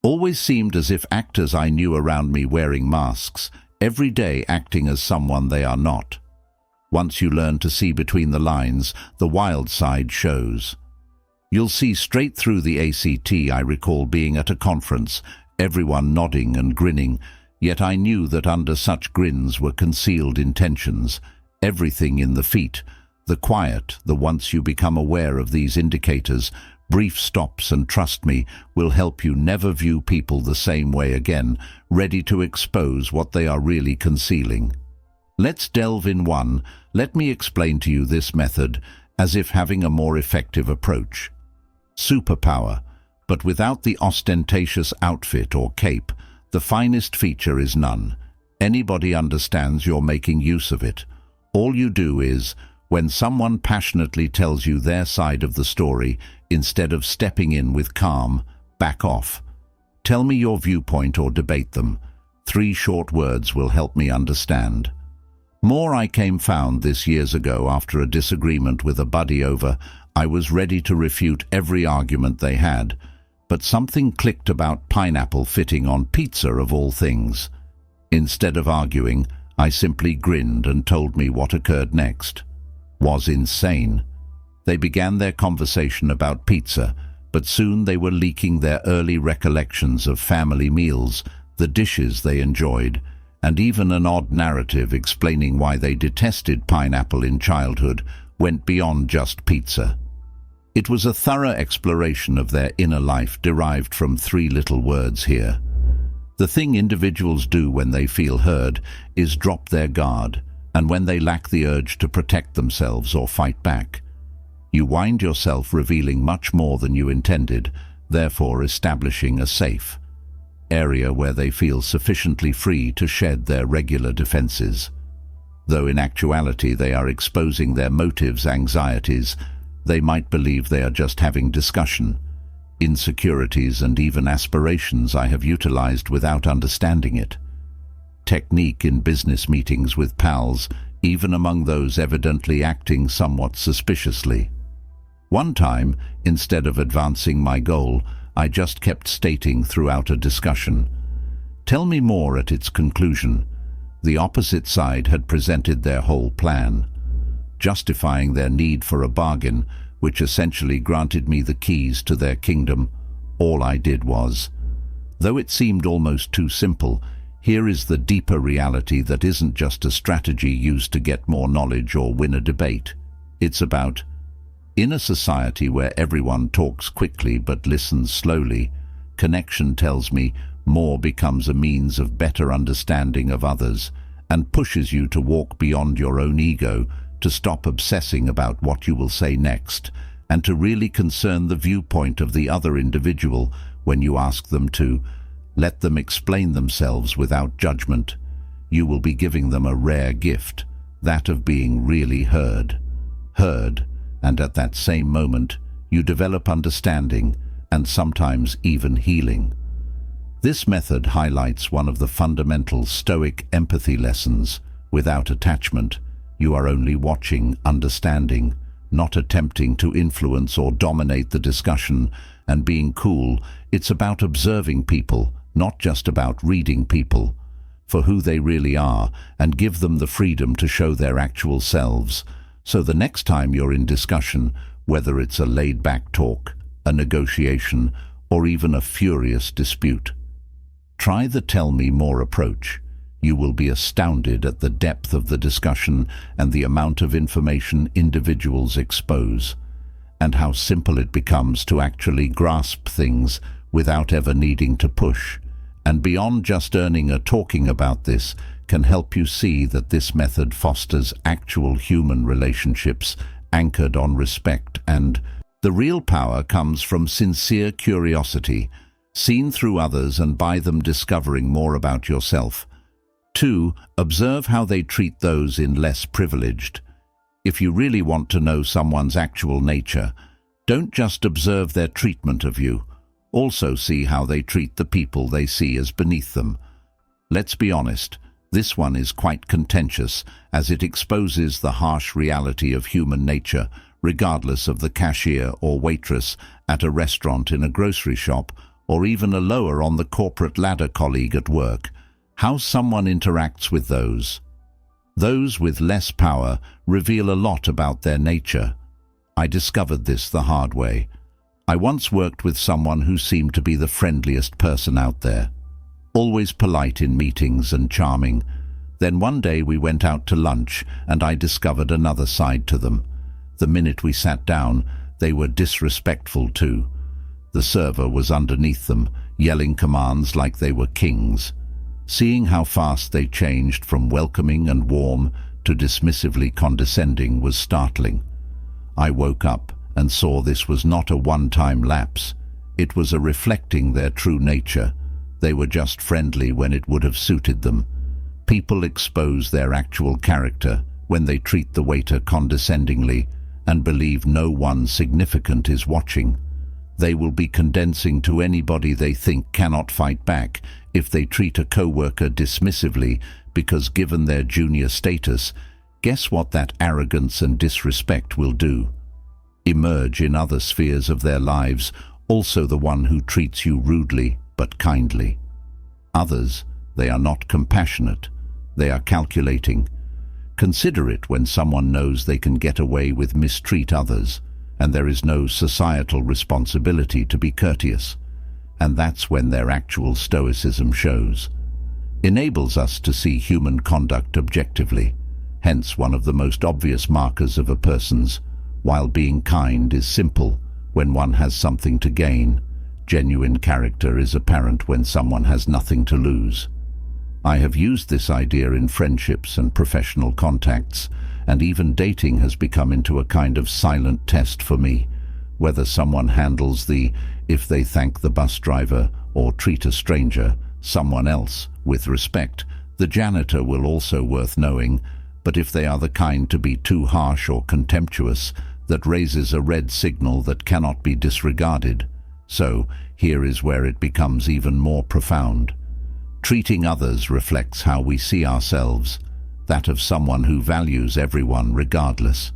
Always seemed as if actors I knew around me wearing masks, every day acting as someone they are not. Once you learn to see between the lines, the wild side shows. You'll see straight through the ACT. I recall being at a conference, everyone nodding and grinning, yet I knew that under such grins were concealed intentions, everything in the feet, the quiet, the once you become aware of these indicators, brief stops and trust me, will help you never view people the same way again, ready to expose what they are really concealing. Let's delve in one. Let me explain to you this method, as if having a more effective approach. Superpower, but without the ostentatious outfit or cape, the finest feature is none. Anybody understands you're making use of it. All you do is, when someone passionately tells you their side of the story, instead of stepping in with calm, back off. Tell me your viewpoint or debate them. 3 short words will help me understand. More I found this years ago after a disagreement with a buddy over, I was ready to refute every argument they had, but something clicked about pineapple fitting on pizza of all things. Instead of arguing, I simply grinned and told me what occurred next. Was insane. They began their conversation about pizza, but soon they were leaking their early recollections of family meals, the dishes they enjoyed, and even an odd narrative explaining why they detested pineapple in childhood went beyond just pizza. It was a thorough exploration of their inner life derived from 3 little words here. The thing individuals do when they feel heard is drop their guard, and when they lack the urge to protect themselves or fight back. You wind yourself revealing much more than you intended, therefore establishing a safe area where they feel sufficiently free to shed their regular defenses. Though in actuality they are exposing their motives, anxieties, they might believe they are just having discussion. Insecurities and even aspirations I have utilized without understanding it. Technique in business meetings with pals, even among those evidently acting somewhat suspiciously. One time, instead of advancing my goal, I just kept stating throughout a discussion, "Tell me more." At its conclusion, the opposite side had presented their whole plan, justifying their need for a bargain, which essentially granted me the keys to their kingdom. All I did was, though it seemed almost too simple, here is the deeper reality that isn't just a strategy used to get more knowledge or win a debate. It's about, in a society where everyone talks quickly but listens slowly, connection tells me more becomes a means of better understanding of others and pushes you to walk beyond your own ego, to stop obsessing about what you will say next, and to really concern the viewpoint of the other individual when you ask them to. Let them explain themselves without judgment. You will be giving them a rare gift, that of being really heard. And at that same moment, you develop understanding and sometimes even healing. This method highlights one of the fundamental Stoic empathy lessons. Without attachment, you are only watching, understanding, not attempting to influence or dominate the discussion. And being cool, it's about observing people, not just about reading people, for who they really are, and give them the freedom to show their actual selves. So the next time you're in discussion, whether it's a laid-back talk, a negotiation, or even a furious dispute, try the tell me more approach. You will be astounded at the depth of the discussion and the amount of information individuals expose, and how simple it becomes to actually grasp things without ever needing to push. And beyond just earning a talking about this, can help you see that this method fosters actual human relationships anchored on respect, and the real power comes from sincere curiosity, seen through others and by them discovering more about yourself. 2. Observe how they treat those in less privileged. If you really want to know someone's actual nature, don't just observe their treatment of you. Also see how they treat the people they see as beneath them. Let's be honest, this one is quite contentious, as it exposes the harsh reality of human nature, regardless of the cashier or waitress at a restaurant, in a grocery shop, or even a lower on the corporate ladder colleague at work, how someone interacts with those with less power reveal a lot about their nature. I discovered this the hard way. I once worked with someone who seemed to be the friendliest person out there, always polite in meetings and charming. Then one day we went out to lunch and I discovered another side to them. The minute we sat down, they were disrespectful too. The server was underneath them, yelling commands like they were kings. Seeing how fast they changed from welcoming and warm to dismissively condescending was startling. I woke up and saw this was not a one-time lapse. It was a reflecting their true nature. They were just friendly when it would have suited them. People expose their actual character when they treat the waiter condescendingly and believe no one significant is watching. They will be condensing to anybody they think cannot fight back if they treat a co-worker dismissively because given their junior status, guess what that arrogance and disrespect will do? Emerge in other spheres of their lives, also the one who treats you rudely but kindly. Others, they are not compassionate. They are calculating. Consider it when someone knows they can get away with mistreat others, and there is no societal responsibility to be courteous. And that's when their actual stoicism shows. Enables us to see human conduct objectively, hence one of the most obvious markers of a person's. While being kind is simple when one has something to gain, genuine character is apparent when someone has nothing to lose. I have used this idea in friendships and professional contacts, and even dating has become into a kind of silent test for me. Whether someone handles the if they thank the bus driver or treat a stranger, someone else, with respect, the janitor will also worth knowing, but if they are the kind to be too harsh or contemptuous, that raises a red signal that cannot be disregarded. So, here is where it becomes even more profound. Treating others reflects how we see ourselves, that of someone who values everyone regardless.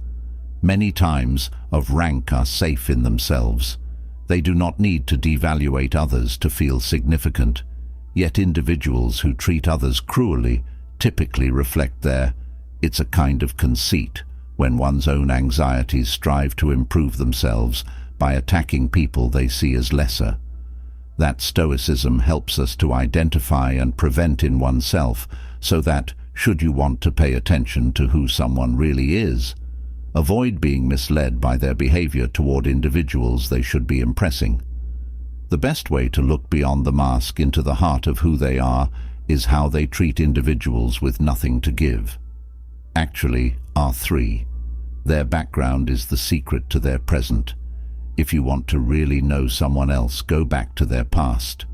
Many times, of rank are safe in themselves. They do not need to devaluate others to feel significant. Yet individuals who treat others cruelly typically reflect it's a kind of conceit, when one's own anxieties strive to improve themselves by attacking people they see as lesser. That stoicism helps us to identify and prevent in oneself, so that, should you want to pay attention to who someone really is, avoid being misled by their behavior toward individuals they should be impressing. The best way to look beyond the mask into the heart of who they are is how they treat individuals with nothing to give. Actually, are three. Their background is the secret to their present. If you want to really know someone else, go back to their past.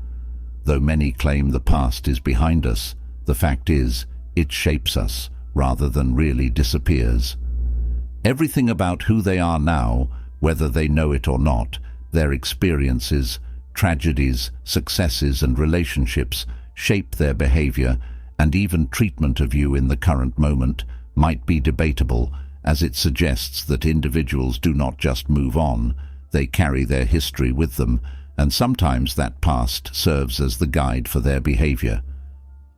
Though many claim the past is behind us, the fact is, it shapes us rather than really disappears. Everything about who they are now, whether they know it or not, their experiences, tragedies, successes and relationships shape their behavior, and even treatment of you in the current moment might be debatable, as it suggests that individuals do not just move on, they carry their history with them, and sometimes that past serves as the guide for their behavior.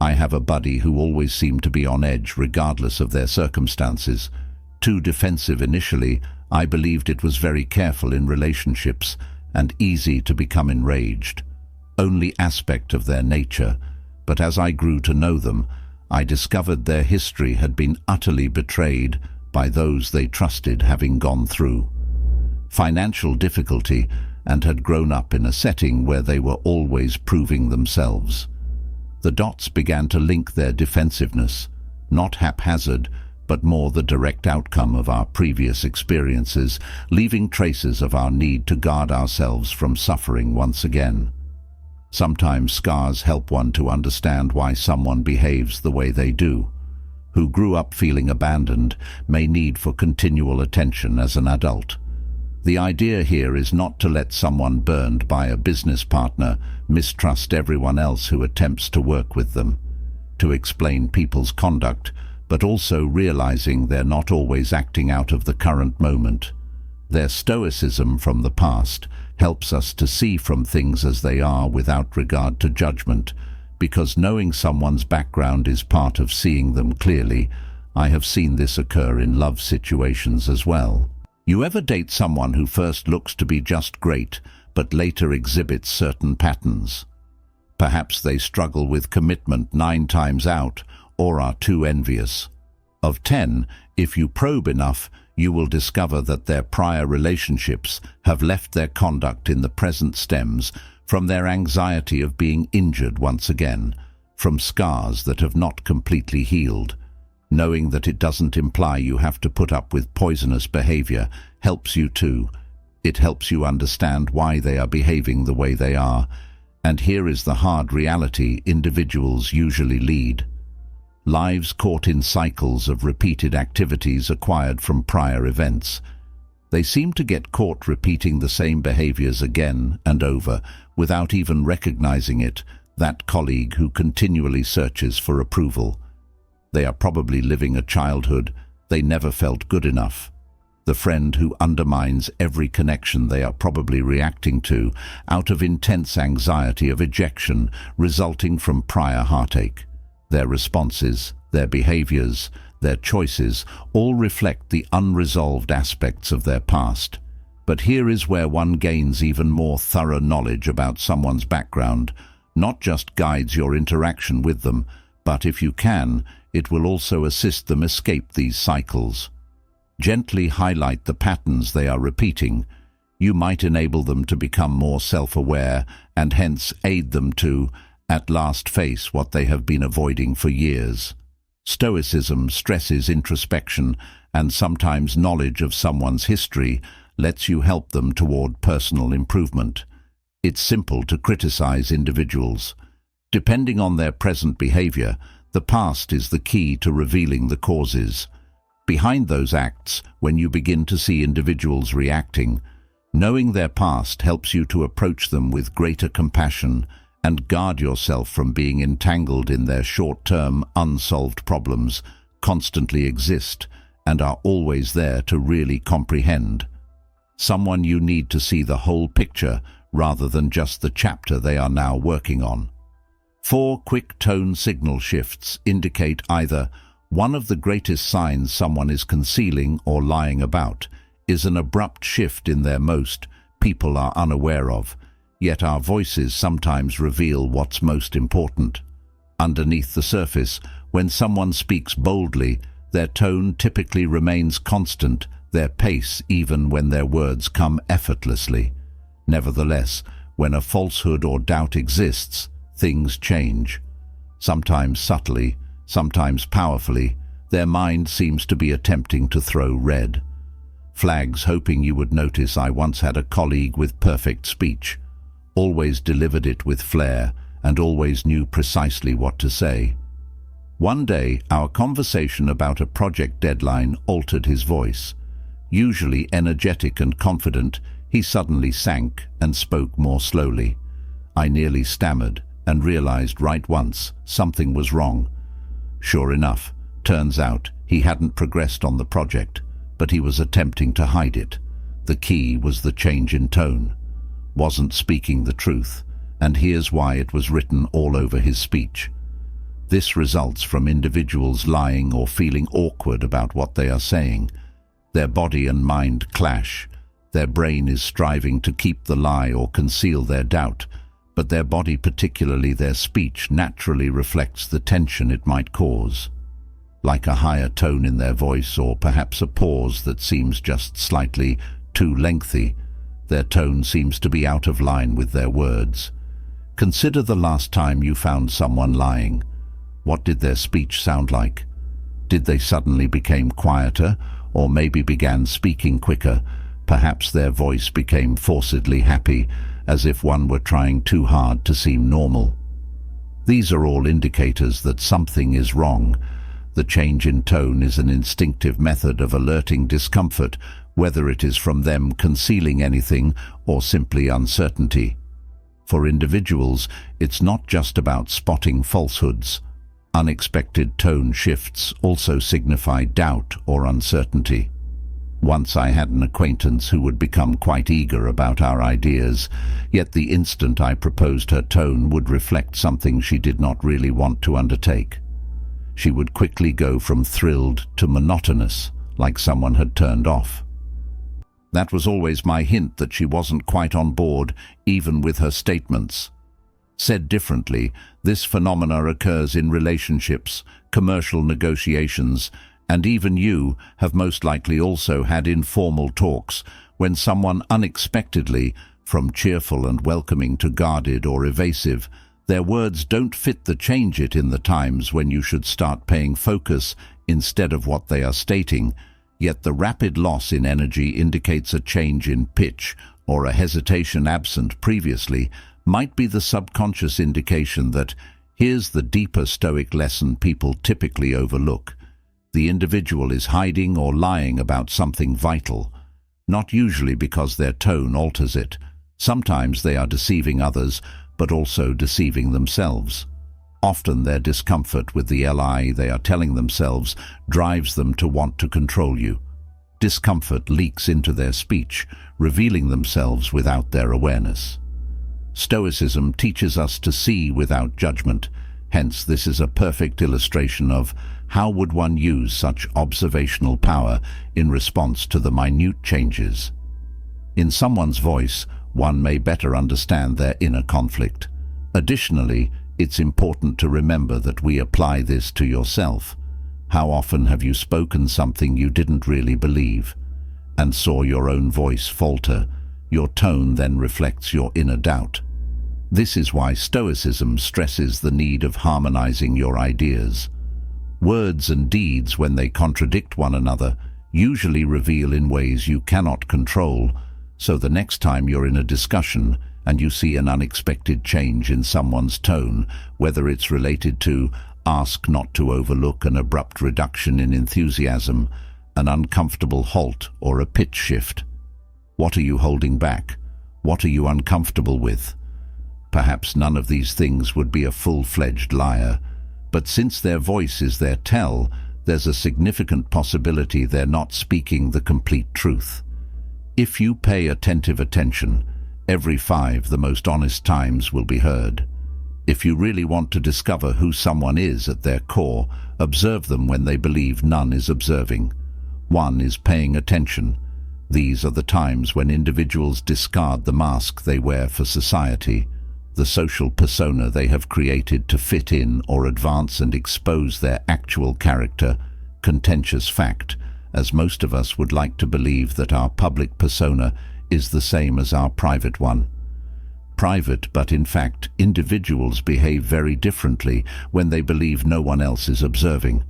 I have a buddy who always seemed to be on edge regardless of their circumstances. Too defensive initially, I believed it was very careful in relationships and easy to become enraged. Only aspect of their nature, but as I grew to know them, I discovered their history had been utterly betrayed by those they trusted, having gone through financial difficulty and had grown up in a setting where they were always proving themselves. The dots began to link their defensiveness, not haphazard, but more the direct outcome of our previous experiences, leaving traces of our need to guard ourselves from suffering once again. Sometimes scars help one to understand why someone behaves the way they do. Who grew up feeling abandoned may need for continual attention as an adult. The idea here is not to let someone burned by a business partner mistrust everyone else who attempts to work with them, to explain people's conduct, but also realizing they're not always acting out of the current moment. Their stoicism from the past helps us to see from things as they are without regard to judgment, because knowing someone's background is part of seeing them clearly. I have seen this occur in love situations as well. You ever date someone who first looks to be just great, but later exhibits certain patterns? Perhaps they struggle with commitment 9 times out, or are too envious. Of 10, if you probe enough, you will discover that their prior relationships have left their conduct in the present stems from their anxiety of being injured once again, from scars that have not completely healed. Knowing that it doesn't imply you have to put up with poisonous behavior helps you too. It helps you understand why they are behaving the way they are. And here is the hard reality individuals usually lead. Lives caught in cycles of repeated activities acquired from prior events. They seem to get caught repeating the same behaviors again and over without even recognizing it, that colleague who continually searches for approval. They are probably living a childhood they never felt good enough. The friend who undermines every connection they are probably reacting to out of intense anxiety of ejection resulting from prior heartache. Their responses, their behaviors, their choices all reflect the unresolved aspects of their past. But here is where one gains even more thorough knowledge about someone's background, not just guides your interaction with them, but if you can, it will also assist them escape these cycles. Gently highlight the patterns they are repeating. You might enable them to become more self-aware and hence aid them to, at last, face what they have been avoiding for years. Stoicism stresses introspection, and sometimes knowledge of someone's history lets you help them toward personal improvement. It's simple to criticize individuals. Depending on their present behavior, the past is the key to revealing the causes. Behind those acts, when you begin to see individuals reacting, knowing their past helps you to approach them with greater compassion and guard yourself from being entangled in their short-term, unsolved problems, constantly exist and are always there to really comprehend. Someone you need to see the whole picture rather than just the chapter they are now working on. 4 quick tone signal shifts indicate either one of the greatest signs someone is concealing or lying about is an abrupt shift in their most people are unaware of, yet our voices sometimes reveal what's most important. Underneath the surface, when someone speaks boldly, their tone typically remains constant, their pace even when their words come effortlessly. Nevertheless, when a falsehood or doubt exists, things change. Sometimes subtly, sometimes powerfully, their mind seems to be attempting to throw red flags, hoping you would notice. I once had a colleague with perfect speech, always delivered it with flair, and always knew precisely what to say. One day, our conversation about a project deadline altered his voice. Usually energetic and confident, he suddenly sank and spoke more slowly. I nearly stammered and realized right once something was wrong. Sure enough, turns out he hadn't progressed on the project, but he was attempting to hide it. The key was the change in tone. Wasn't speaking the truth, and here's why it was written all over his speech. This results from individuals lying or feeling awkward about what they are saying. Their body and mind clash. Their brain is striving to keep the lie or conceal their doubt, but their body, particularly their speech, naturally reflects the tension it might cause. Like a higher tone in their voice, or perhaps a pause that seems just slightly too lengthy, their tone seems to be out of line with their words. Consider the last time you found someone lying. What did their speech sound like? Did they suddenly become quieter, or maybe began speaking quicker? Perhaps their voice became forcedly happy, as if one were trying too hard to seem normal. These are all indicators that something is wrong. The change in tone is an instinctive method of alerting discomfort, whether it is from them concealing anything or simply uncertainty. For individuals, it's not just about spotting falsehoods. Unexpected tone shifts also signify doubt or uncertainty. Once I had an acquaintance who would become quite eager about our ideas, yet the instant I proposed her tone would reflect something she did not really want to undertake. She would quickly go from thrilled to monotonous, like someone had turned off. That was always my hint that she wasn't quite on board, even with her statements. Said differently, this phenomena occurs in relationships, commercial negotiations, and even you have most likely also had informal talks when someone unexpectedly, from cheerful and welcoming to guarded or evasive, their words don't fit the change it in the times when you should start paying focus instead of what they are stating, yet the rapid loss in energy indicates a change in pitch or a hesitation absent previously might be the subconscious indication that here's the deeper Stoic lesson people typically overlook. The individual is hiding or lying about something vital, not usually because their tone alters it. Sometimes they are deceiving others, but also deceiving themselves. Often their discomfort with the lie they are telling themselves drives them to want to control you. Discomfort leaks into their speech, revealing themselves without their awareness. Stoicism teaches us to see without judgment. Hence, this is a perfect illustration of how would one use such observational power in response to the minute changes. In someone's voice, one may better understand their inner conflict. Additionally, it's important to remember that we apply this to yourself. How often have you spoken something you didn't really believe and saw your own voice falter? Your tone then reflects your inner doubt. This is why Stoicism stresses the need of harmonizing your ideas. Words and deeds, when they contradict one another, usually reveal in ways you cannot control, so the next time you're in a discussion and you see an unexpected change in someone's tone, whether it's related to ask not to overlook an abrupt reduction in enthusiasm, an uncomfortable halt, or a pitch shift. What are you holding back? What are you uncomfortable with? Perhaps none of these things would be a full-fledged liar, but since their voice is their tell, there's a significant possibility they're not speaking the complete truth. If you pay attentive attention, every 5 the most honest times will be heard. If you really want to discover who someone is at their core, observe them when they believe none is observing. One is paying attention. These are the times when individuals discard the mask they wear for society, the social persona they have created to fit in or advance and expose their actual character. Contentious fact, as most of us would like to believe that our public persona is the same as our private one. Private, but in fact, individuals behave very differently when they believe no one else is observing.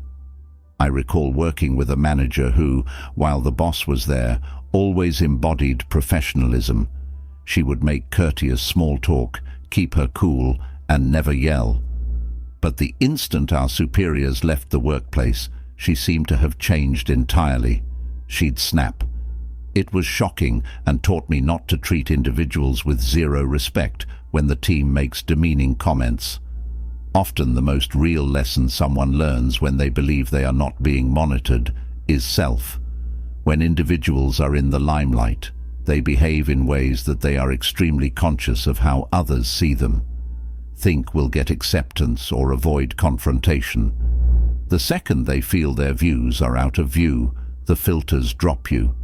I recall working with a manager who, while the boss was there, always embodied professionalism. She would make courteous small talk, keep her cool, and never yell. But the instant our superiors left the workplace, she seemed to have changed entirely. She'd snap. It was shocking and taught me not to treat individuals with zero respect when the team makes demeaning comments. Often the most real lesson someone learns when they believe they are not being monitored is self. When individuals are in the limelight, they behave in ways that they are extremely conscious of how others see them. Think will get acceptance or avoid confrontation. The second they feel their views are out of view, the filters drop you.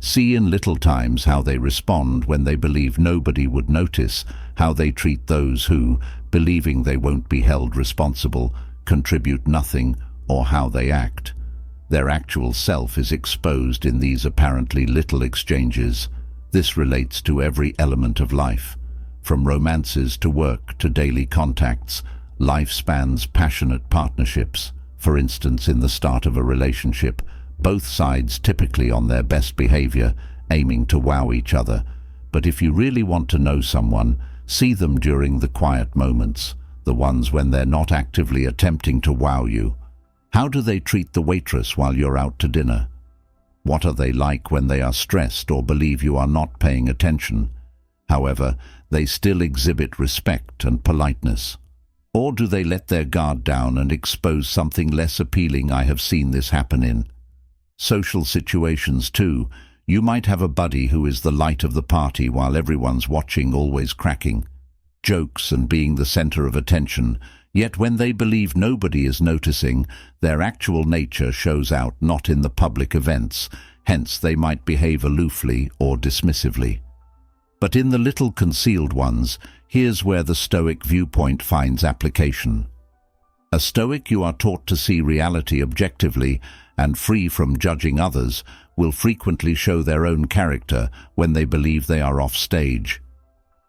See in little times how they respond when they believe nobody would notice, how they treat those who, believing they won't be held responsible, contribute nothing, or how they act. Their actual self is exposed in these apparently little exchanges. This relates to every element of life, from romances to work to daily contacts. Life spans passionate partnerships. For instance, in the start of a relationship, both sides typically on their best behavior, aiming to wow each other. But if you really want to know someone, see them during the quiet moments, the ones when they're not actively attempting to wow you. How do they treat the waitress while you're out to dinner? What are they like when they are stressed or believe you are not paying attention? However, they still exhibit respect and politeness. Or do they let their guard down and expose something less appealing? I have seen this happen in Social situations too. You might have a buddy who is the light of the party while everyone's watching, always cracking jokes and being the center of attention, yet when they believe nobody is noticing, their actual nature shows out not in the public events, hence they might behave aloofly or dismissively. But in the little concealed ones, here's where the Stoic viewpoint finds application. A Stoic, you are taught to see reality objectively and free from judging others, will frequently show their own character when they believe they are off stage.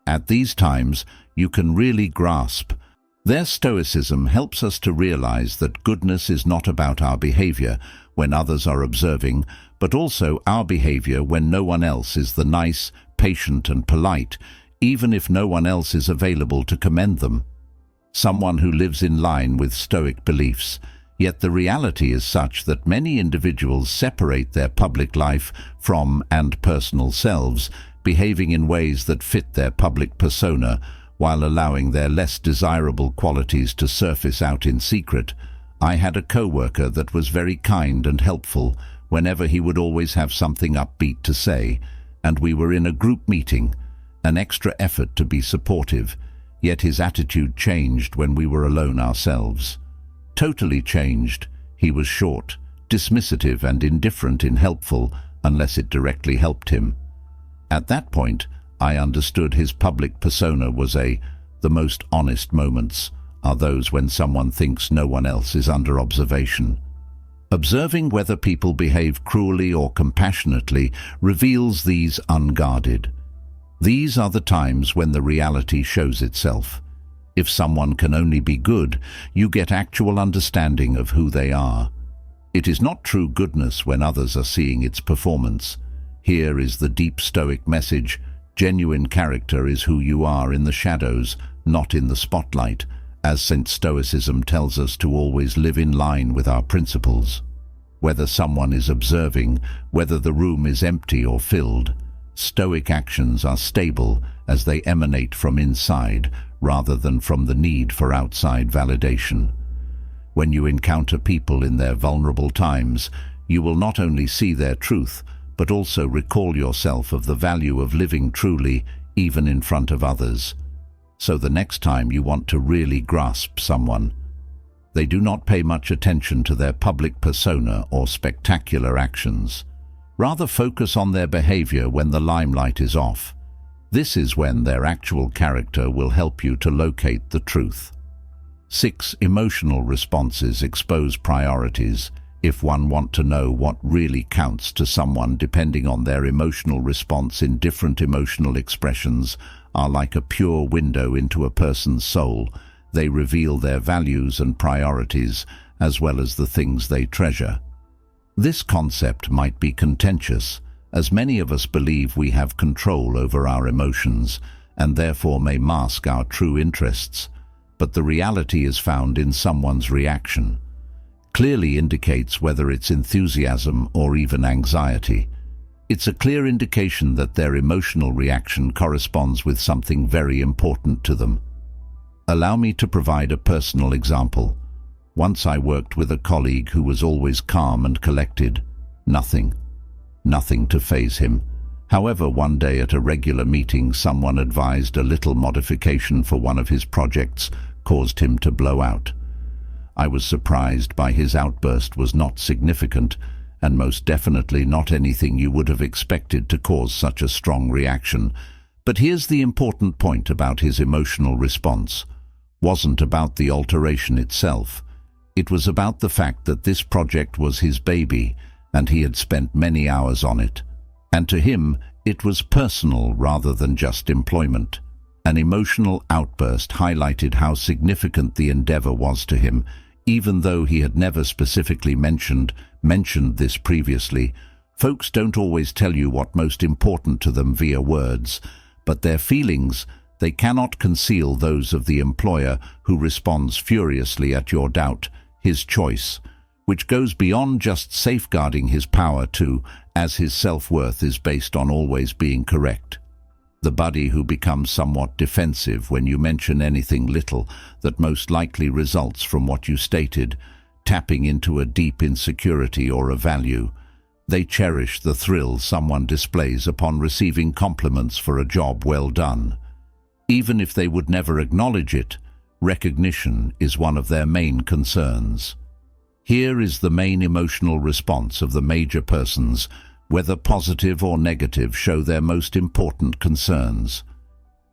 At these times, you can really grasp. Their Stoicism helps us to realize that goodness is not about our behavior when others are observing, but also our behavior when no one else is the nice, patient and polite, even if no one else is available to commend them. Someone who lives in line with Stoic beliefs, yet the reality is such that many individuals separate their public life from and personal selves, behaving in ways that fit their public persona, while allowing their less desirable qualities to surface out in secret. I had a co-worker that was very kind and helpful whenever he would always have something upbeat to say, and we were in a group meeting, an extra effort to be supportive, yet his attitude changed when we were alone ourselves. Totally changed. He was short, dismissive and indifferent in helpful, unless it directly helped him. At that point, I understood his public persona was the most honest moments are those when someone thinks no one else is under observation. Observing whether people behave cruelly or compassionately reveals these unguarded. These are the times when the reality shows itself. If someone can only be good, you get actual understanding of who they are. It is not true goodness when others are seeing its performance. Here is the deep Stoic message. Genuine character is who you are in the shadows, not in the spotlight, as St. Stoicism tells us to always live in line with our principles. Whether someone is observing, whether the room is empty or filled, Stoic actions are stable as they emanate from inside rather than from the need for outside validation. When you encounter people in their vulnerable times, you will not only see their truth, but also recall yourself of the value of living truly, even in front of others. So the next time you want to really grasp someone, they do not pay much attention to their public persona or spectacular actions. Rather focus on their behavior when the limelight is off. This is when their actual character will help you to locate the truth. 6. Emotional responses expose priorities. If one wants to know what really counts to someone, depending on their emotional response in different emotional expressions are like a pure window into a person's soul. They reveal their values and priorities, as well as the things they treasure. This concept might be contentious, as many of us believe we have control over our emotions, and therefore may mask our true interests. But the reality is found in someone's reaction. Clearly indicates whether it's enthusiasm or even anxiety. It's a clear indication that their emotional reaction corresponds with something very important to them. Allow me to provide a personal example. Once I worked with a colleague who was always calm and collected. Nothing to faze him. However, one day at a regular meeting, someone advised a little modification for one of his projects caused him to blow out. I was surprised by his outburst was not significant, and most definitely not anything you would have expected to cause such a strong reaction. But here's the important point about his emotional response. Wasn't about the alteration itself. It was about the fact that this project was his baby, and he had spent many hours on it. And to him, it was personal rather than just employment. An emotional outburst highlighted how significant the endeavor was to him, even though he had never specifically mentioned this previously. Folks don't always tell you what most important to them via words, but their feelings, they cannot conceal those of the employer who responds furiously at your doubt, his choice, which goes beyond just safeguarding his power to, as his self-worth is based on always being correct. The buddy who becomes somewhat defensive when you mention anything little that most likely results from what you stated, tapping into a deep insecurity or a value. They cherish the thrill someone displays upon receiving compliments for a job well done. Even if they would never acknowledge it, recognition is one of their main concerns. Here is the main emotional response of the major persons, whether positive or negative, show their most important concerns.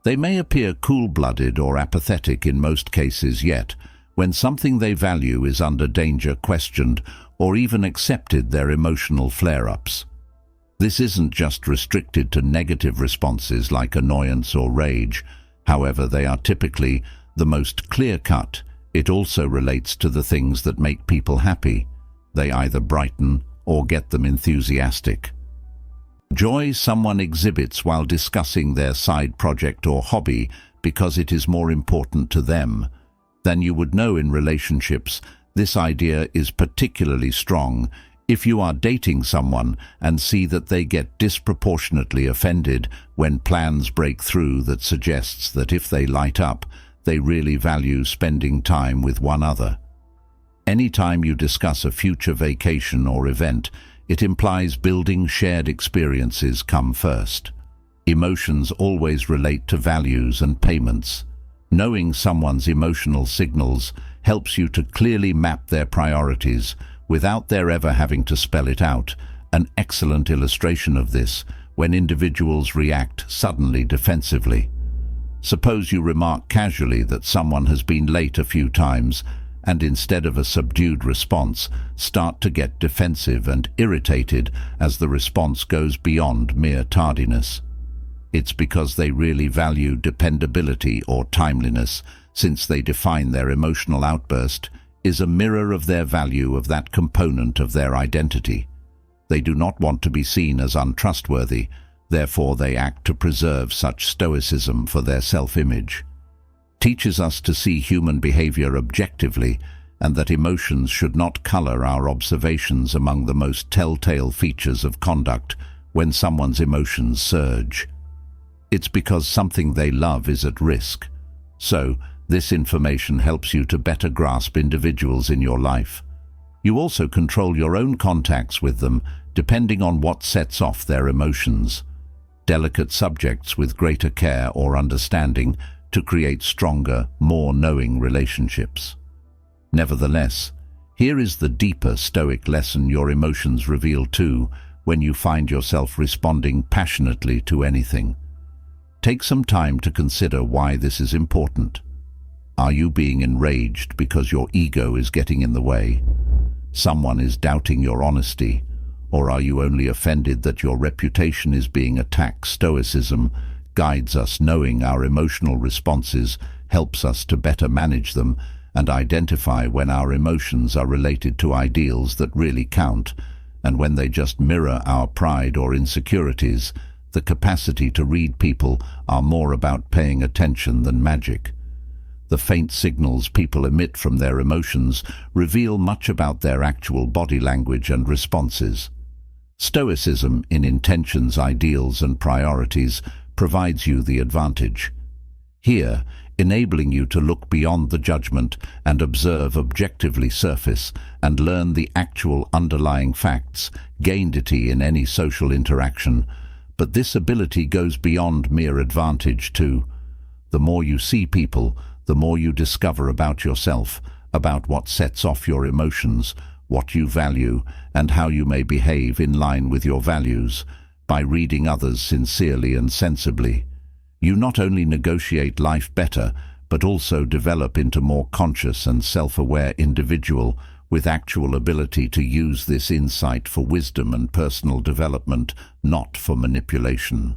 They may appear cool-blooded or apathetic in most cases, yet, when something they value is under danger, questioned, or even accepted, their emotional flare-ups. This isn't just restricted to negative responses like annoyance or rage. However, they are typically the most clear-cut. It also relates to the things that make people happy. They either brighten or get them enthusiastic. Joy someone exhibits while discussing their side project or hobby because it is more important to them than you would know in relationships. This idea is particularly strong if you are dating someone and see that they get disproportionately offended when plans break through. That suggests that if they light up, they really value spending time with one another. Anytime you discuss a future vacation or event, it implies building shared experiences come first. Emotions always relate to values and payments. Knowing someone's emotional signals helps you to clearly map their priorities without their ever having to spell it out. An excellent illustration of this when individuals react suddenly defensively. Suppose you remark casually that someone has been late a few times, and instead of a subdued response, start to get defensive and irritated as the response goes beyond mere tardiness. It's because they really value dependability or timeliness, since they define their emotional outburst is a mirror of their value of that component of their identity. They do not want to be seen as untrustworthy, therefore they act to preserve such stoicism for their self-image. Teaches us to see human behavior objectively, and that emotions should not color our observations. Among the most telltale features of conduct when someone's emotions surge, it's because something they love is at risk. So, this information helps you to better grasp individuals in your life. You also control your own contacts with them, depending on what sets off their emotions. Delicate subjects with greater care or understanding to create stronger, more knowing relationships. Nevertheless, here is the deeper Stoic lesson your emotions reveal too when you find yourself responding passionately to anything. Take some time to consider why this is important. Are you being enraged because your ego is getting in the way? Someone is doubting your honesty? Or are you only offended that your reputation is being attacked? Stoicism guides us. Knowing our emotional responses helps us to better manage them and identify when our emotions are related to ideals that really count, and when they just mirror our pride or insecurities. The capacity to read people are more about paying attention than magic. The faint signals people emit from their emotions reveal much about their actual body language and responses. Stoicism in intentions, ideals, and priorities provides you the advantage. Here, enabling you to look beyond the judgment and observe objectively surface and learn the actual underlying facts, gain in any social interaction. But this ability goes beyond mere advantage too. The more you see people, the more you discover about yourself, about what sets off your emotions, what you value, and how you may behave in line with your values. By reading others sincerely and sensibly, you not only negotiate life better, but also develop into more conscious and self-aware individual with actual ability to use this insight for wisdom and personal development, not for manipulation.